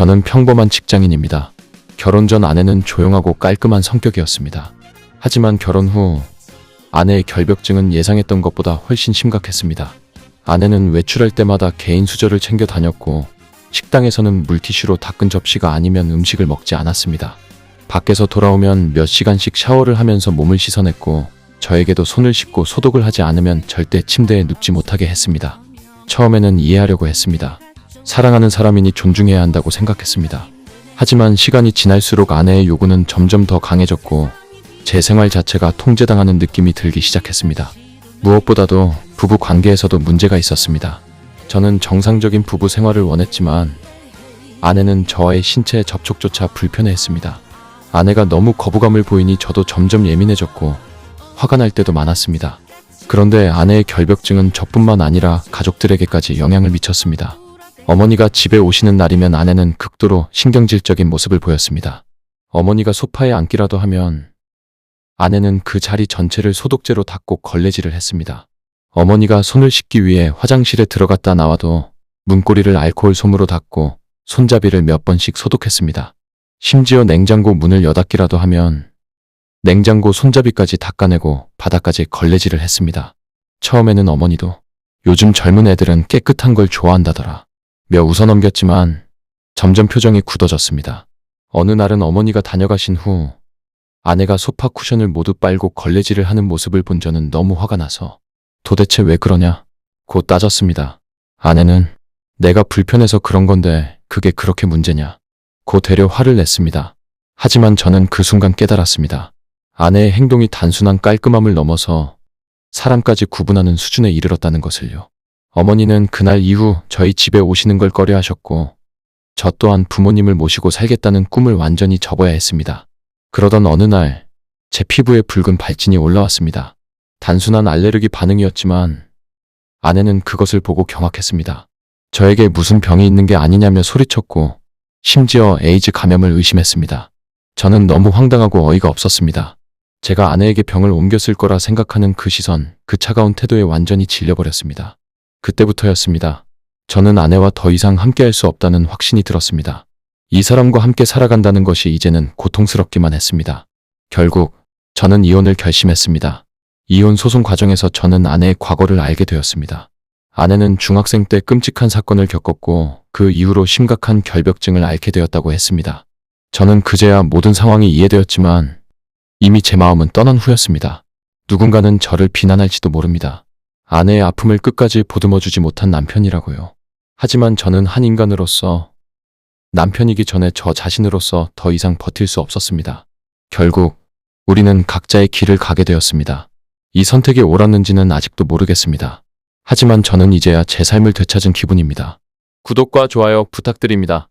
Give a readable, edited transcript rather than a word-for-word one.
저는 평범한 직장인입니다. 결혼 전 아내는 조용하고 깔끔한 성격이었습니다. 하지만 결혼 후 아내의 결벽증은 예상했던 것보다 훨씬 심각했습니다. 아내는 외출할 때마다 개인 수저를 챙겨 다녔고 식당에서는 물티슈로 닦은 접시가 아니면 음식을 먹지 않았습니다. 밖에서 돌아오면 몇 시간씩 샤워를 하면서 몸을 씻어냈고 저에게도 손을 씻고 소독을 하지 않으면 절대 침대에 눕지 못하게 했습니다. 처음에는 이해하려고 했습니다. 사랑하는 사람이니 존중해야 한다고 생각했습니다. 하지만 시간이 지날수록 아내의 요구는 점점 더 강해졌고 제 생활 자체가 통제당하는 느낌이 들기 시작했습니다. 무엇보다도 부부 관계에서도 문제가 있었습니다. 저는 정상적인 부부 생활을 원했지만 아내는 저와의 신체 접촉조차 불편해했습니다. 아내가 너무 거부감을 보이니 저도 점점 예민해졌고 화가 날 때도 많았습니다. 그런데 아내의 결벽증은 저뿐만 아니라 가족들에게까지 영향을 미쳤습니다. 어머니가 집에 오시는 날이면 아내는 극도로 신경질적인 모습을 보였습니다. 어머니가 소파에 앉기라도 하면 아내는 그 자리 전체를 소독제로 닦고 걸레질을 했습니다. 어머니가 손을 씻기 위해 화장실에 들어갔다 나와도 문고리를 알코올 솜으로 닦고 손잡이를 몇 번씩 소독했습니다. 심지어 냉장고 문을 여닫기라도 하면 냉장고 손잡이까지 닦아내고 바닥까지 걸레질을 했습니다. 처음에는 어머니도 요즘 젊은 애들은 깨끗한 걸 좋아한다더라 며 웃어넘겼지만 점점 표정이 굳어졌습니다. 어느 날은 어머니가 다녀가신 후 아내가 소파 쿠션을 모두 빨고 걸레질을 하는 모습을 본 저는 너무 화가 나서 도대체 왜 그러냐? 고 따졌습니다. 아내는 내가 불편해서 그런 건데 그게 그렇게 문제냐? 고 되려 화를 냈습니다. 하지만 저는 그 순간 깨달았습니다. 아내의 행동이 단순한 깔끔함을 넘어서 사람까지 구분하는 수준에 이르렀다는 것을요. 어머니는 그날 이후 저희 집에 오시는 걸 꺼려하셨고 저 또한 부모님을 모시고 살겠다는 꿈을 완전히 접어야 했습니다. 그러던 어느 날 제 피부에 붉은 발진이 올라왔습니다. 단순한 알레르기 반응이었지만 아내는 그것을 보고 경악했습니다. 저에게 무슨 병이 있는 게 아니냐며 소리쳤고 심지어 에이즈 감염을 의심했습니다. 저는 너무 황당하고 어이가 없었습니다. 제가 아내에게 병을 옮겼을 거라 생각하는 그 시선, 그 차가운 태도에 완전히 질려버렸습니다. 그때부터였습니다. 저는 아내와 더 이상 함께할 수 없다는 확신이 들었습니다. 이 사람과 함께 살아간다는 것이 이제는 고통스럽기만 했습니다. 결국 저는 이혼을 결심했습니다. 이혼 소송 과정에서 저는 아내의 과거를 알게 되었습니다. 아내는 중학생 때 끔찍한 사건을 겪었고 그 이후로 심각한 결벽증을 앓게 되었다고 했습니다. 저는 그제야 모든 상황이 이해되었지만 이미 제 마음은 떠난 후였습니다. 누군가는 저를 비난할지도 모릅니다. 아내의 아픔을 끝까지 보듬어주지 못한 남편이라고요. 하지만 저는 한 인간으로서 남편이기 전에 저 자신으로서 더 이상 버틸 수 없었습니다. 결국 우리는 각자의 길을 가게 되었습니다. 이 선택이 옳았는지는 아직도 모르겠습니다. 하지만 저는 이제야 제 삶을 되찾은 기분입니다. 구독과 좋아요 부탁드립니다.